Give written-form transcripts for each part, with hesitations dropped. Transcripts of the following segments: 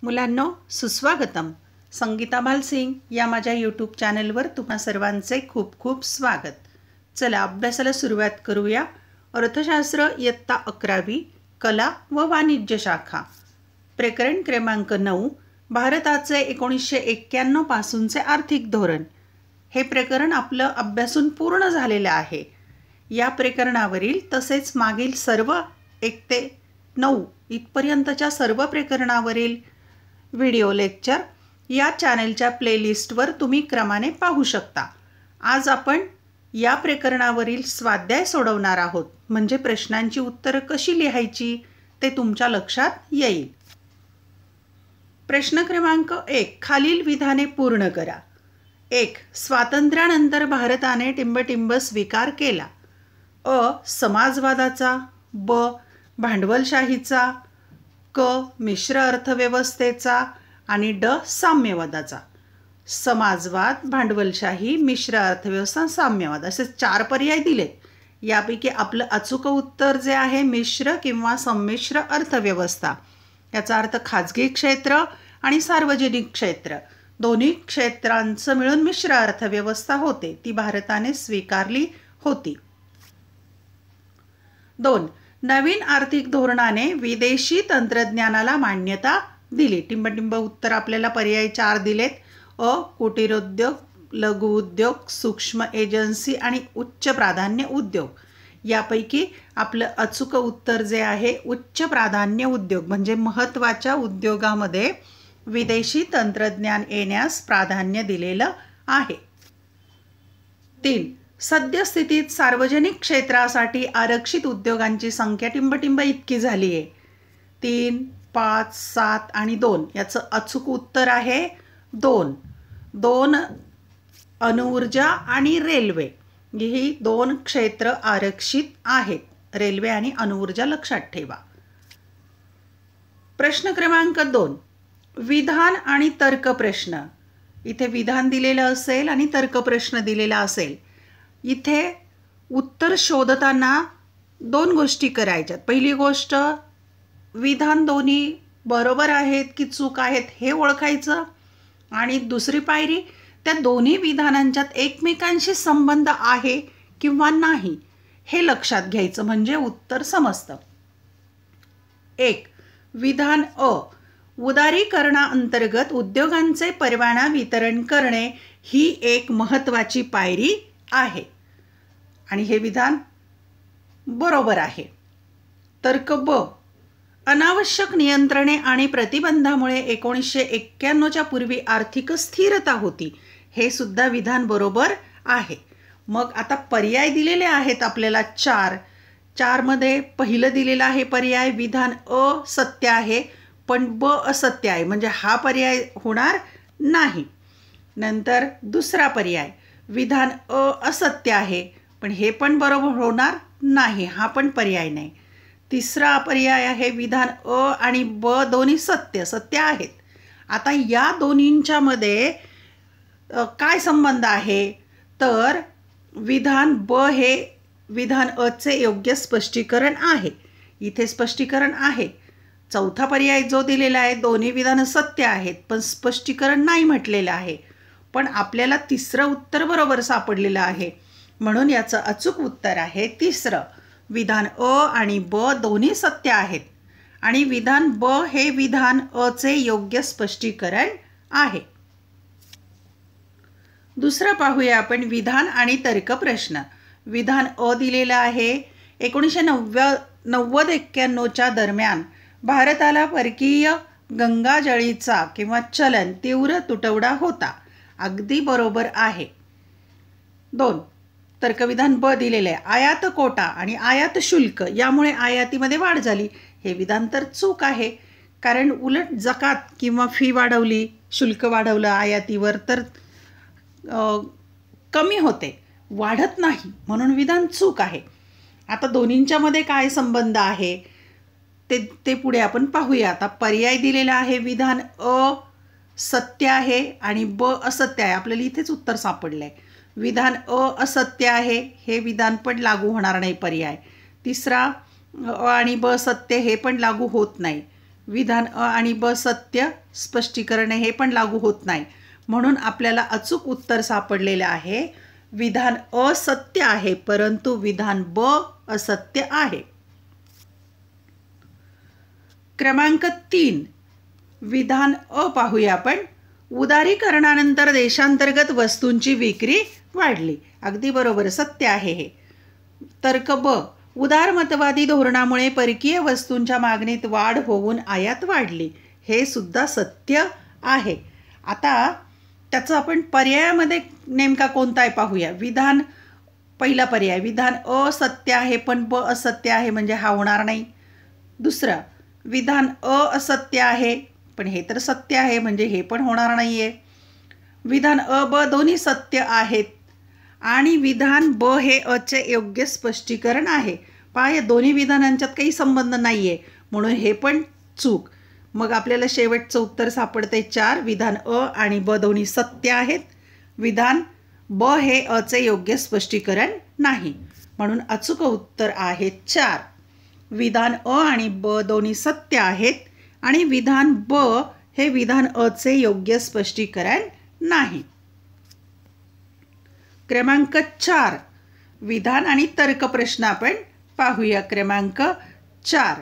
मुलांनो, सुस्वागतम. संगीता भालसिंग या माझ्या यूट्यूब चॅनलवर तुम्हा सर्वांचे खूप खूप स्वागत. चला अभ्यासाला सुरुवात करूया. अर्थशास्त्र इयत्ता 11वी, कला व वाणिज्य शाखा. प्रकरण क्रमांक 9, भारताचे 1991 पासूनचे आर्थिक धोरण. हे प्रकरण आपलं अभ्यासून पूर्ण झालेलं आहे. या प्रकरणावरील तसेच मागील सर्व 1 ते 9 इथपर्यंतच्या सर्व प्रकरणावरील व्हिडिओ लेक्चर या चॅनलच्या प्लेलिस्टवर तुम्ही क्रमाने पाहू शकता. आज आपण या प्रकरणावरील स्वाध्याय सोडवणार आहोत, म्हणजे प्रश्नांची उत्तरं कशी लिहायची ते तुमच्या लक्षात येईल. प्रश्न क्रमांक 1, खालील विधाने पूर्ण करा. 1. स्वातंत्र्यानंतर भारताने टिंबटिंब स्वीकार केला. अ. समाजवादाचा, ब. भांडवलशाहीचा, क. मिश्र अर्थव्यवस्थेचा आणि ड. साम्यवादाचा. समाजवाद, भांडवलशाही, मिश्र अर्थव्यवस्था, साम्यवाद असे 4 पर्याय दिलेत. यापैकी आपलं अचूक उत्तर जे आहे मिश्र किंवा संमिश्र अर्थव्यवस्था. याचा अर्थ खाजगी क्षेत्र आणि सार्वजनिक क्षेत्र दोन्ही क्षेत्रांचं मिळून मिश्र अर्थव्यवस्था होते. ती भारताने स्वीकारली होती. 2. नवीन आर्थिक धोरणाने विदेशी तंत्रज्ञानाला मान्यता दिली. टिंबटिंब उत्तर आपल्याला पर्याय 4 दिलेत. अ. कुटीरोद्योग, लघु उद्योग, सूक्ष्म एजन्सी आणि उच्च प्राधान्य उद्योग. यापैकी आपलं अचूक उत्तर जे आहे उच्च प्राधान्य उद्योग, म्हणजे महत्त्वाच्या उद्योगामध्ये विदेशी तंत्रज्ञान येण्यास प्राधान्य दिलेलं आहे. 3. सद्यस्थितीत सार्वजनिक क्षेत्रासाठी आरक्षित उद्योगांची संख्या टिंबटिंब इतकी झाली आहे. 3, 5, 7 आणि 2 याचं अचूक उत्तर आहे 2. 2 अणुऊर्जा आणि रेल्वे ही 2 क्षेत्र आरक्षित आहेत. रेल्वे आणि अणुऊर्जा लक्षात ठेवा. प्रश्न क्रमांक 2, विधान आणि तर्क प्रश्न. इथे विधान दिलेलं असेल आणि तर्क प्रश्न दिलेला असेल. इथे उत्तर शोधताना 2 गोष्टी करायच्यात. पहिली गोष्ट, विधान दोन्ही बरोबर आहेत की चूक आहेत हे ओळखायचं. आणि दुसरी पायरी, त्या दोन्ही विधानांच्यात एकमेकांशी संबंध आहे किंवा नाही हे लक्षात घ्यायचं, म्हणजे उत्तर समजतं. 1. विधान अ. उदारीकरणाअंतर्गत उद्योगांचे परवाना वितरण करणे ही एक महत्त्वाची पायरी आहे. आणि हे विधान बरोबर आहे. तर्क ब. अनावश्यक नियंत्रणे आणि प्रतिबंधामुळे 1991च्या पूर्वी आर्थिक स्थिरता होती. हे सुद्धा विधान बरोबर आहे. मग आता पर्याय दिलेले आहेत आपल्याला 4 मध्ये पहिलं दिलेलं आहे पर्याय विधान अ सत्य आहे, पण ब असत्य आहे, म्हणजे हा पर्याय होणार नाही. नंतर दुसरा पर्याय विधान अ असत्य आहे, पण हे पण बरोबर होणार नाही, हा पण पर्याय नाही. तिसरा पर्याय आहे विधान अ आणि ब दोन्ही सत्य आहेत. आता या दोन्हींच्या मध्ये काय संबंध आहे, तर विधान ब हे विधान अचे योग्य स्पष्टीकरण आहे. इथे स्पष्टीकरण आहे. चौथा पर्याय जो दिलेला आहे दोन्ही विधानं सत्य आहेत, पण स्पष्टीकरण नाही म्हटलेलं आहे. पण आपल्याला तिसरं उत्तर बरोबर सापडलेलं आहे, म्हणून याचं अचूक उत्तर आहे तिसरं. विधान अ आणि ब दोन्ही सत्य आहेत आणि विधान ब हे विधान अचे योग्य स्पष्टीकरण आहे. दुसरं पाहूया आपण विधान आणि तर्क प्रश्न. विधान अ दिलेलं आहे 1990-91च्या दरम्यान भारताला परकीय गंगाजळीचा किंवा चलन तीव्र तुटवडा होता. अगदी बरोबर आहे. 2. तर्कविधान ब दिलेले आहे आयात कोटा आणि आयात शुल्क यामुळे आयातीमध्ये वाढ झाली. हे विधान तर चूक आहे, कारण उलट जकात किंवा फी वाढवली, शुल्क वाढवलं आयातीवर तर कमी होते, वाढत नाही, म्हणून विधान चूक आहे. आता दोन्हींच्यामध्ये काय संबंध आहे ते पुढे आपण पाहूया. आता पर्याय दिलेला आहे विधान अ सत्य आहे आणि ब असत्य आहे. आपल्याला इथेच उत्तर सापडलं आहे. विधान अ असत्य आहे, हे विधान पण लागू होणार नाही पर्याय. तिसरा अ आणि ब सत्य हे पण लागू होत नाही. विधान अ आणि ब सत्य स्पष्टीकरण हे पण लागू होत नाही. म्हणून आपल्याला अचूक उत्तर सापडलेले आहे विधान अ सत्य आहे परंतु विधान ब असत्य आहे. क्रमांक 3 विधान अ पाहूया आपण. उदारीकरणानंतर देशांतर्गत वस्तूंची विक्री वाढली. अगदी बरोबर, सत्य आहे हे. तर्क ब उदारमतवादी धोरणामुळे परकीय वस्तूंच्या मागणीत वाढ होऊन आयात वाढली. हे सुद्धा सत्य आहे. आता त्याचं आपण पर्यायामध्ये नेमका कोणता आहे पाहूया. पहिला पर्याय विधान अ सत्य आहे पण ब असत्य आहे म्हणजे हा होणार नाही. दुसरा विधान अ असत्य आहे पण हे तर सत्य आहे म्हणजे हे पण होणार नाही आहे. विधान अ ब दोन्ही सत्य आहेत आणि विधान ब हे अचे योग्य स्पष्टीकरण आहे. पहा, या दोन्ही विधानांच्यात काही संबंध नाही आहे म्हणून हे पण चूक. मग आपल्याला शेवटचं उत्तर सापडते 4. विधान अ आणि ब दोन्ही सत्य आहेत. विधान ब हे अचे योग्य स्पष्टीकरण नाही म्हणून अचूक उत्तर आहे 4. विधान अ आणि ब दोन्ही सत्य आहेत आणि विधान ब हे विधान अचे योग्य स्पष्टीकरण नाही. क्रमांक 4 विधान आणि तर्क प्रश्न आपण पाहूया. क्रमांक 4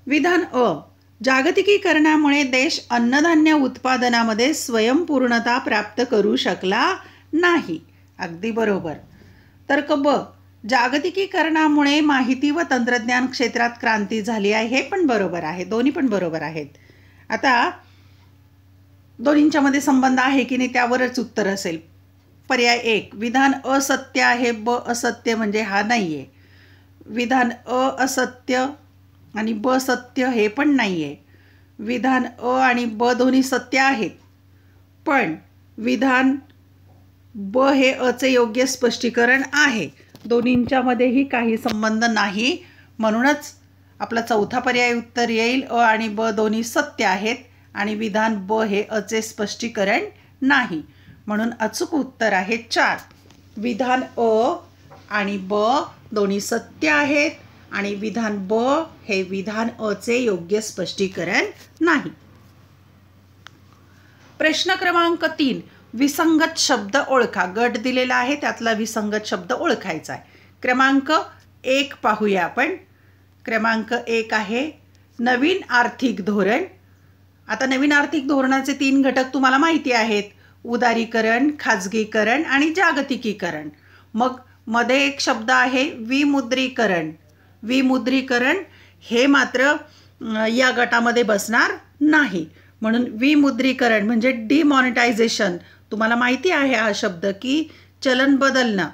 विधान अ जागतिकीकरणामुळे देश अन्नधान्य उत्पादनामध्ये स्वयंपूर्णता प्राप्त करू शकला नाही. अगदी बरोबर. तर्क ब जागतिकीकरणामुळे माहिती व तंत्रज्ञान क्षेत्रात क्रांती झाली आहे. हे पण बरोबर आहे. दोन्ही पण बरोबर आहेत. आता दोन्हींच्या मध्ये संबंध आहे की नाही त्यावरच उत्तर असेल. पर्याय 1 विधान असत्य आहे ब असत्य म्हणजे हा नाही आहे. विधान अ असत्य आणि ब सत्य हे पण नाही आहे. विधान अ आणि ब दोन्ही सत्य आहेत पण विधान ब हे अचे योग्य स्पष्टीकरण आहे. दोन्हींच्यामध्येही काही संबंध नाही म्हणूनच आपला चौथा पर्याय उत्तर येईल. अ आणि ब दोन्ही सत्य आहेत आणि विधान ब हे अचे स्पष्टीकरण नाही म्हणून अचूक उत्तर आहे 4. विधान अ आणि ब दोन्ही सत्य आहेत आणि विधान ब हे विधान अचे योग्य स्पष्टीकरण नाही. प्रश्न क्रमांक 3 विसंगत शब्द ओळखा. गट दिलेला आहे त्यातला विसंगत शब्द ओळखायचा आहे. क्रमांक 1 पाहूया आपण. क्रमांक 1 आहे नवीन आर्थिक धोरण. आता नवीन आर्थिक धोरणाचे 3 घटक तुम्हाला माहिती आहेत. उदारीकरण, खाजगीकरण आणि जागतिकीकरण. मग मध्ये एक शब्द आहे विमुद्रीकरण. विमुद्रीकरण हे मात्र या गटामध्ये बसणार नाही म्हणून विमुद्रीकरण म्हणजे डिमॉनिटायझेशन. तुम्हाला माहिती आहे हा शब्द की चलन बदलणं,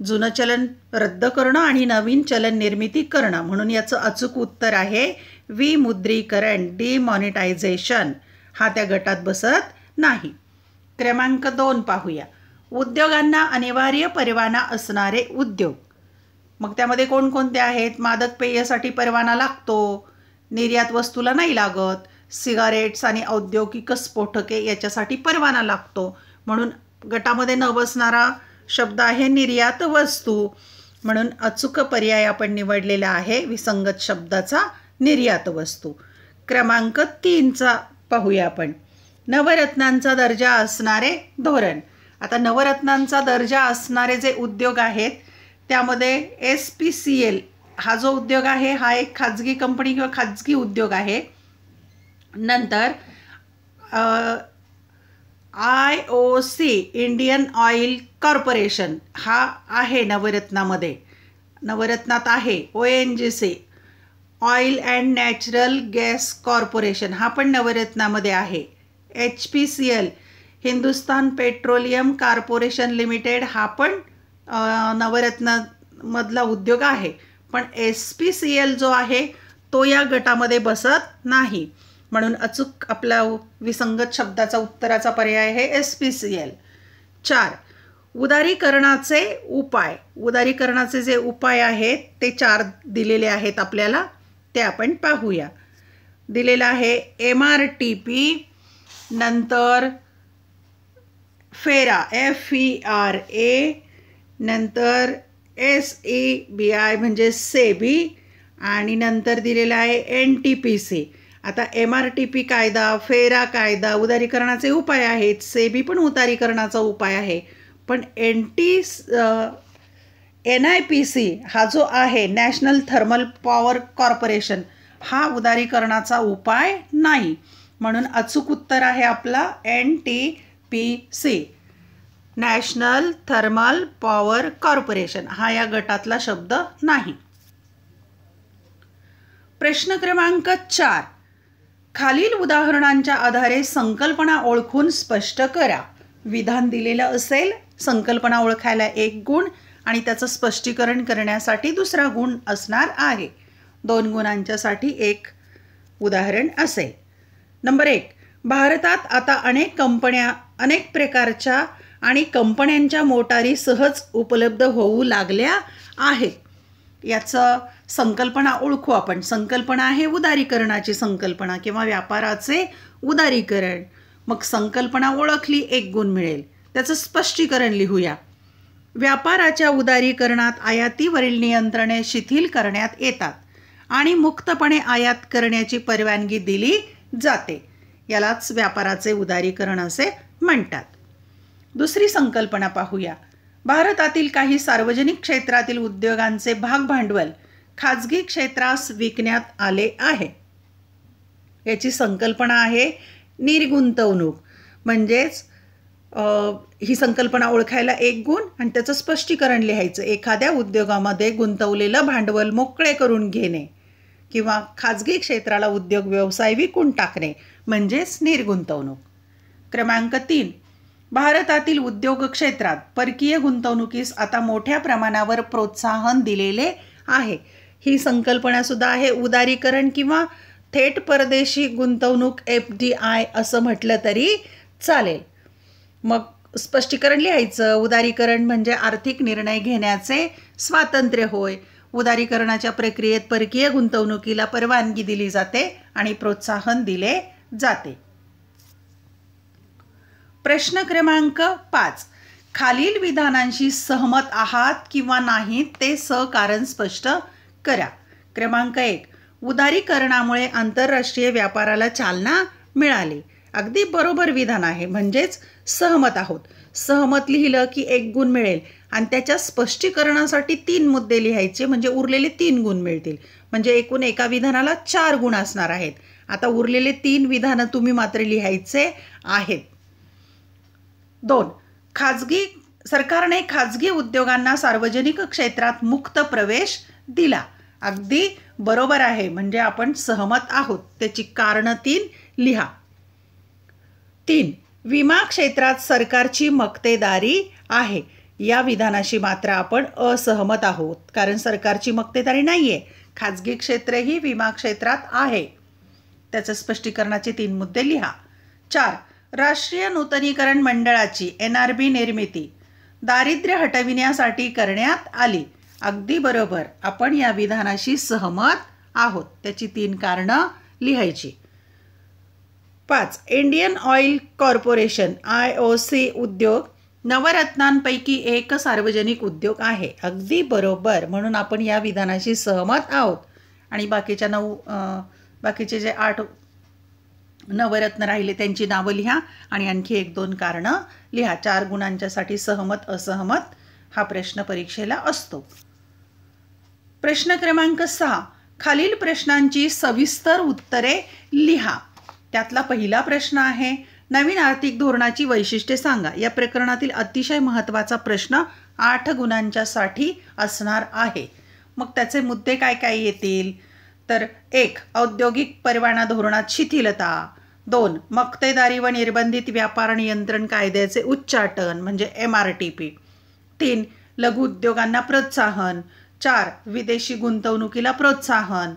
जुनं चलन रद्द करणं आणि नवीन चलन निर्मिती करणं म्हणून याचं अचूक उत्तर आहे विमुद्रीकरण, डिमॉनिटायझेशन. हा त्या गटात बसत नाही. क्रमांक 2 पाहूया. उद्योगांना अनिवार्य परवाना असणारे उद्योग. मग त्यामध्ये कोणकोणते आहेत. मादक पेयासाठी परवाना लागतो, निर्यात वस्तूला नाही लागत. सिगारेट्स आणि औद्योगिक स्फोटके याच्यासाठी परवाना लागतो म्हणून गटामध्ये न बसणारा शब्द आहे निर्यात वस्तू म्हणून अचूक पर्याय आपण निवडलेला आहे विसंगत शब्दाचा निर्यात वस्तू. क्रमांक 3 पाहूया आपण. नवरत्नांचा दर्जा असणारे धोरण. आता नवरत्नांचा दर्जा असणारे जे उद्योग आहेत त्यामध्ये SPCL हा जो उद्योग आहे हा एक खाजगी कंपनी किंवा खाजगी उद्योग आहे. नंतर IOC इंडियन ऑइल कॉर्पोरेशन हा आहे नवरत्नामध्ये. नवरत्नात आहे ONGC oil and natural gas corporation हा पण नवरत्नामध्ये आहे. HPCL Hindustan petroleum corporation limited हा पण नवरत्नामधला उद्योग आहे पण SPCL जो आहे तो या गटामध्ये बसत नाही म्हणून अचूक आपला विसंगत शब्दाचा उत्तराचा पर्याय आहे SPCL. 4 उदारीकरणाचे उपाय. उदारीकरणाचे जे उपाय आहेत ते 4 दिलेले आहेत आपल्याला ते आपण पाहूया. दिलेला आहे MRTP, नंतर फेरा FERA, नंतर SEBI म्हणजे सेबी आणि नंतर दिलेला आहे NTPC. आता MRTP कायदा, फेरा कायदा उदारीकरणाचे उपाय आहेत. सेबी पण उदारीकरणाचा उपाय आहे. पण NIPC हा जो आहे नॅशनल थर्मल पॉवर कॉर्पोरेशन हा उदारीकरणाचा उपाय नाही. म्हणून अचूक उत्तर आहे आपला NTPC, national thermal power corporation. हा या गटातला शब्द नाही. प्रश्न क्रमांक 4. खालील उदाहरणांच्या आधारे संकल्पना ओळखून स्पष्ट करा. विधान दिलेलं असेल, संकल्पना ओळखायला 1 गुण आणि त्याचं स्पष्टीकरण करण्यासाठी 2रा गुण असणार आहे. 2 गुणांच्यासाठी 1 उदाहरण असेल. नंबर 1. भारतात आता अनेक प्रकारच्या आणि कंपन्यांच्या मोटारी सहज उपलब्ध होऊ लागल्या आहेत. याचं संकल्पना ओळखू आपण. संकल्पना आहे उदारीकरणाची संकल्पना किंवा व्यापाराचे उदारीकरण. मग संकल्पना ओळखली 1 गुण मिळेल. त्याचं स्पष्टीकरण लिहूया. व्यापाराच्या उदारीकरणात आयातीवरील नियंत्रणे शिथिल करण्यात येतात आणि मुक्तपणे आयात करण्याची परवानगी दिली जाते. यालाच व्यापाराचे उदारीकरण असे म्हणतात. 2री संकल्पना पाहूया. भारतातील काही सार्वजनिक क्षेत्रातील उद्योगांचे भागभांडवल खाजगी क्षेत्रास विकण्यात आले आहे. याची संकल्पना आहे निर्गुंतवणूक. म्हणजेच ही संकल्पना ओळखायला 1 गुण आणि त्याचं स्पष्टीकरण लिहायचं. एखाद्या उद्योगामध्ये गुंतवलेलं भांडवल मोकळे करून घेणे किंवा खाजगी क्षेत्राला उद्योग व्यवसाय विकून टाकणे म्हणजेच निर्गुंतवणूक. क्रमांक 3. भारतातील उद्योग क्षेत्रात परकीय गुंतवणुकीस आता मोठ्या प्रमाणावर प्रोत्साहन दिलेले आहे. ही संकल्पना सुद्धा आहे उदारीकरण किंवा थेट परदेशी गुंतवणूक FDI असं म्हटलं तरी चालेल. मग स्पष्टीकरण लिहायचं. उदारीकरण म्हणजे आर्थिक निर्णय घेण्याचे स्वातंत्र्य होय. उदारीकरणाच्या प्रक्रियेत परकीय गुंतवणुकीला परवानगी दिली जाते आणि प्रोत्साहन दिले जाते. प्रश्न क्रमांक 5. खालील विधानांशी सहमत आहात किंवा नाही ते कारण स्पष्ट करा. क्रमांक 1. उदारीकरणामुळे आंतरराष्ट्रीय व्यापाराला चालना मिळाली. अगदी बरोबर विधान आहे. म्हणजेच सहमत आहोत. सहमत लिहिलं की 1 गुण मिळेल आणि त्याच्या स्पष्टीकरणासाठी 3 मुद्दे लिहायचे म्हणजे उरलेले 3 गुण मिळतील. म्हणजे एकूण एका विधानाला 4 गुण असणार आहेत. आता उरलेले 3 विधानं तुम्ही मात्र लिहायचे आहेत. 2. सरकारने खाजगी उद्योगांना सार्वजनिक क्षेत्रात मुक्त प्रवेश दिला. अगदी बरोबर आहे. म्हणजे आपण सहमत आहोत. त्याची कारणं 3 लिहा. 3. विमा क्षेत्रात सरकारची मक्तेदारी आहे. या विधानाशी मात्र आपण असहमत आहोत. कारण सरकारची मक्तेदारी नाही आहे. खाजगी क्षेत्रही विमा क्षेत्रात आहे. त्याचं स्पष्टीकरणाचे 3 मुद्दे लिहा. 4. राष्ट्रीय नूतनीकरण मंडळाची NRB निर्मिती दारिद्र्य हटविण्यासाठी करण्यात आली. अगदी बरोबर. आपण या विधानाशी सहमत आहोत. त्याची 3 कारणं लिहायची. 5. इंडियन ऑइल कॉर्पोरेशन IOC उद्योग नवरत्नांपैकी एक सार्वजनिक उद्योग आहे. अगदी बरोबर. म्हणून आपण या विधानाशी सहमत आहोत. आणि बाकीचे जे 8 नवरत्न राहिले त्यांची नावं लिहा आणि आणखी 1-2 कारणं लिहा. 4 गुणांच्यासाठी सहमत असहमत हा प्रश्न परीक्षेला असतो. प्रश्न क्रमांक 6. खालील प्रश्नांची सविस्तर उत्तरे लिहा. त्यातला पहिला प्रश्न आहे नवीन आर्थिक धोरणाची वैशिष्ट्ये सांगा. या प्रकरणातील अतिशय महत्त्वाचा प्रश्न 8 गुणांच्यासाठी असणार आहे. मग त्याचे मुद्दे काय काय येतील तर 1. औद्योगिक परवाना धोरणात शिथिलता. 2. मक्तेदारी व निर्बंधित व्यापार नियंत्रण कायद्याचे उच्चाटन म्हणजे MRTP. 3. लघु उद्योगांना प्रोत्साहन. 4. विदेशी गुंतवणुकीला प्रोत्साहन.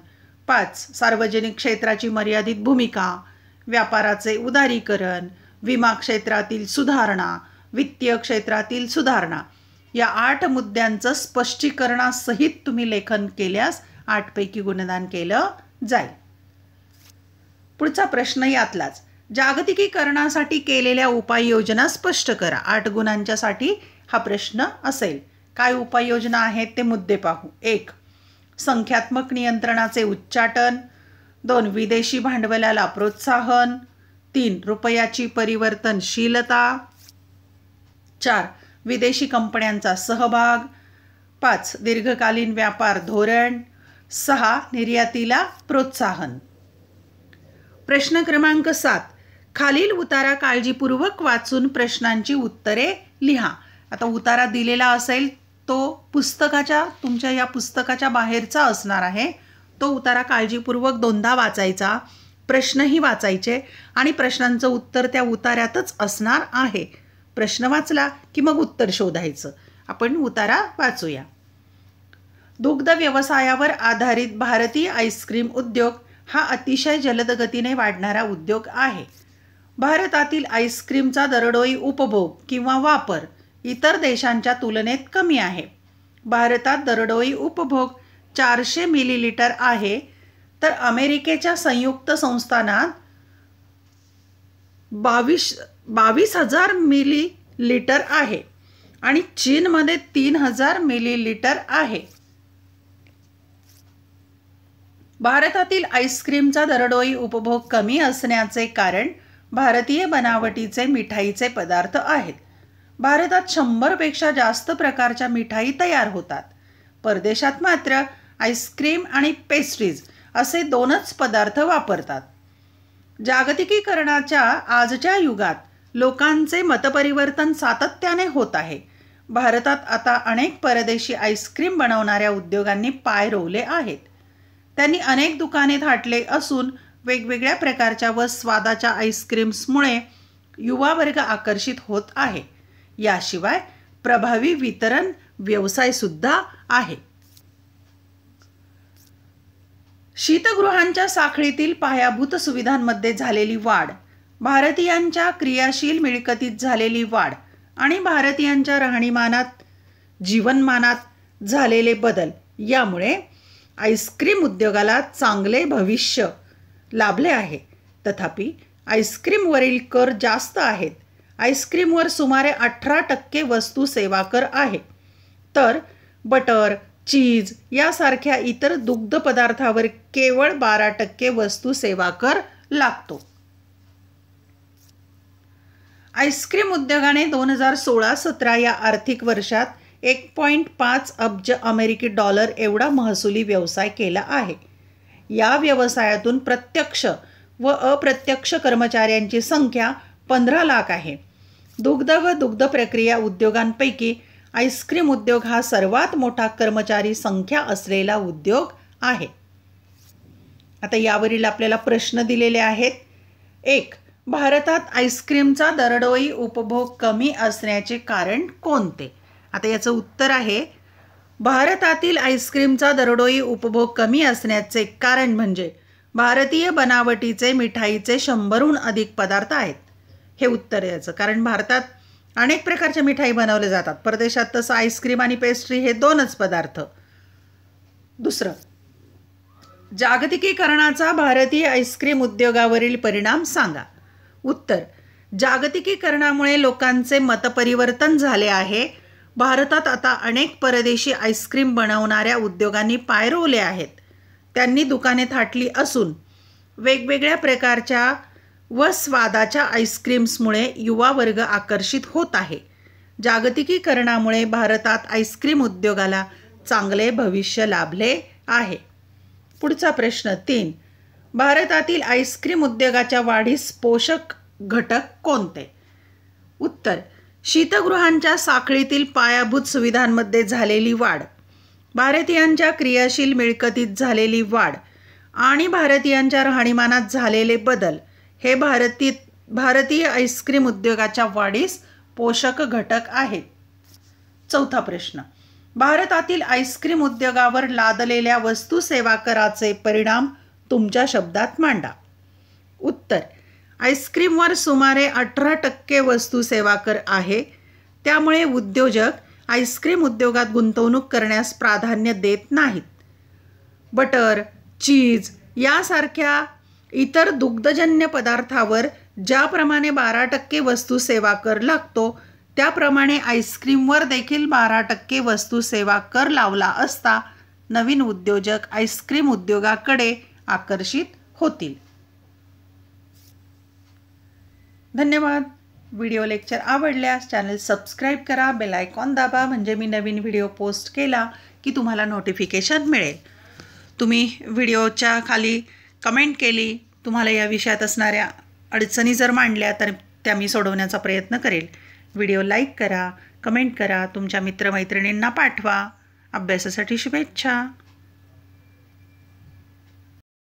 5. सार्वजनिक क्षेत्राची मर्यादित भूमिका. व्यापाराचे उदारीकरण. विमा क्षेत्रातील सुधारणा. वित्तीय क्षेत्रातील सुधारणा. या 8 मुद्द्यांचं स्पष्टीकरणासहित तुम्ही लेखन केल्यास 8 पैकी गुणदान केलं जाईल. पुढचा प्रश्न यातलाच. जागतिकीकरणासाठी केलेल्या उपाययोजना स्पष्ट करा. 8 गुणांच्यासाठी हा प्रश्न असेल. काय उपाययोजना आहेत ते मुद्दे पाहू. 1. संख्यात्मक नियंत्रणाचे उच्चाटन. 2 विदेशी भांडवलाला प्रोत्साहन. 3 रुपयाची परिवर्तनशीलता. 4 विदेशी कंपन्यांचा सहभाग. 5 दीर्घकालीन व्यापार धोरण. 6 निर्यातीला प्रोत्साहन. प्रश्न क्रमांक 7. खालील उतारा काळजीपूर्वक वाचून प्रश्नांची उत्तरे लिहा. आता उतारा दिलेला असेल तो तुमच्या या पुस्तकाच्या बाहेरचा असणार आहे. तो उतारा काळजीपूर्वक 2दा वाचायचा, प्रश्नही वाचायचे आणि प्रश्नांचं उत्तर त्या उतार्यातच असणार आहे. प्रश्न वाचला की मग उत्तर शोधायचं. आपण उतारा वाचूया. दुग्ध व्यवसायावर आधारित भारतीय आईस्क्रीम उद्योग हा अतिशय जलद गतीने वाढणारा उद्योग आहे. भारतातील आईस्क्रीमचा दरडोई उपभोग किंवा वापर इतर देशांच्या तुलनेत कमी आहे. भारतात दरडोई उपभोग 400 मिलीलिटर आहे, तर अमेरिकेच्या संयुक्त संस्थानात 22,000 मिलीलिटर आहे आणि चीनमध्ये 3,000 मिलीलिटर आहे. भारतातील आईस्क्रीमचा दरडोई उपभोग कमी असण्याचे कारण भारतीय बनावटीचे मिठाईचे पदार्थ आहेत. भारतात 100पेक्षा जास्त प्रकारच्या मिठाई तयार होतात. परदेशात मात्र आईस्क्रीम आणि पेस्ट्रीज असे 2च पदार्थ वापरतात. जागतिकीकरणाच्या आजच्या युगात लोकांचे मतपरिवर्तन सातत्याने होत आहे. भारतात आता अनेक परदेशी आईस्क्रीम बनवणाऱ्या उद्योगांनी पाय रोवले आहेत. त्यांनी अनेक दुकाने थाटले असून वेगवेगळ्या प्रकारच्या व स्वादाच्या आईस्क्रीम्समुळे युवा वर्ग आकर्षित होत आहे. याशिवाय प्रभावी वितरण व्यवसाय सुद्धा आहे. शीतगृहांच्या साखळीतील पायाभूत सुविधांमध्ये झालेली वाढ, भारतीयांच्या क्रियाशील मिळकतीत झालेली वाढ आणि भारतीयांच्या राहणीमानात जीवनमानात झालेले बदल यामुळे आईस्क्रीम उद्योगाला चांगले भविष्य लाभले आहे. तथापि आईस्क्रीमवरील कर जास्त आहेत. आईस्क्रीमवर सुमारे 18% वस्तू सेवा कर आहे, तर बटर, चीज यासारख्या इतर दुग्ध पदार्थावर केवळ 12% वस्तू सेवा कर लागतो. आईस्क्रीम उद्योगाने 2016-17 या आर्थिक वर्षात 1.5 अब्ज अमेरिकी डॉलर एवढा महसुली व्यवसाय केला आहे. या व्यवसायातून प्रत्यक्ष व अप्रत्यक्ष कर्मचाऱ्यांची संख्या 15 लाख आहे. दुग्ध व दुग्ध प्रक्रिया उद्योगांपैकी आईस्क्रीम उद्योग हा सर्वात मोठा कर्मचारी संख्या असलेला उद्योग आहे. आता यावरील आपल्याला प्रश्न दिलेले आहेत. 1. भारतात आईस्क्रीमचा दरडोई उपभोग कमी असण्याचे कारण कोणते? आता याचं उत्तर आहे भारतातील आईस्क्रीमचा दरडोई उपभोग कमी असण्याचे कारण म्हणजे भारतीय बनावटीचे मिठाईचे 100हून अधिक पदार्थ आहेत. हे उत्तर याचं. कारण भारतात अनेक प्रकारच्या मिठाई बनवल्या जातात. परदेशात तसं आईस्क्रीम आणि पेस्ट्री हे 2च पदार्थ. दुसरं, जागतिकीकरणाचा भारतीय आईस्क्रीम उद्योगावरील परिणाम सांगा. उत्तर, जागतिकीकरणामुळे लोकांचे मतपरिवर्तन झाले आहे. भारतात आता अनेक परदेशी आईस्क्रीम बनवणाऱ्या उद्योगांनी पाय रोवले आहेत. त्यांनी दुकाने थाटली असून वेगवेगळ्या प्रकारच्या व स्वादाच्या आईस्क्रीम्समुळे युवा वर्ग आकर्षित होत आहे. जागतिकीकरणामुळे भारतात आईस्क्रीम उद्योगाला चांगले भविष्य लाभले आहे. पुढचा प्रश्न 3. भारतातील आईस्क्रीम उद्योगाच्या वाढीस पोषक घटक कोणते? उत्तर, शीतगृहांच्या साखळीतील पायाभूत सुविधांमध्ये झालेली वाढ, भारतीयांच्या क्रियाशील मिळकतीत झालेली वाढ आणि भारतीयांच्या राहणीमानात झालेले बदल हे भारतीय आईस्क्रीम उद्योगाच्या वाढीस पोषक घटक आहेत. चौथा प्रश्न, भारतातील आईस्क्रीम उद्योगावर लादलेल्या वस्तू सेवा कराचे परिणाम तुमच्या शब्दात मांडा. उत्तर, आईस्क्रीमवर सुमारे 18% वस्तू सेवा कर आहे. त्यामुळे उद्योजक आईस्क्रीम उद्योगात गुंतवणूक करण्यास प्राधान्य देत नाहीत. बटर, चीज यासारख्या इतर दुग्धजन्य पदार्थावर ज्याप्रमाणे 12% वस्तू सेवा कर लागतो, त्याप्रमाणे आईस्क्रीमवर देखील 12% वस्तू सेवा कर लावला असता नवीन उद्योजक आईस्क्रीम उद्योगाकडे आकर्षित होतील. धन्यवाद. व्हिडिओ लेक्चर आवडल्यास चॅनल सबस्क्राईब करा, बेल आयकॉन दाबा, म्हणजे मी नवीन व्हिडिओ पोस्ट केला की तुम्हाला नोटिफिकेशन मिळेल. तुम्ही व्हिडिओच्या खाली कमेंट केली, तुम्हाला या विषयात असणाऱ्या अडचणी जर मांडल्या तर त्या मी सोडवण्याचा प्रयत्न करेल. व्हिडिओ लाईक करा, कमेंट करा, तुमच्या मित्रमैत्रिणींना पाठवा. अभ्यासासाठी शुभेच्छा.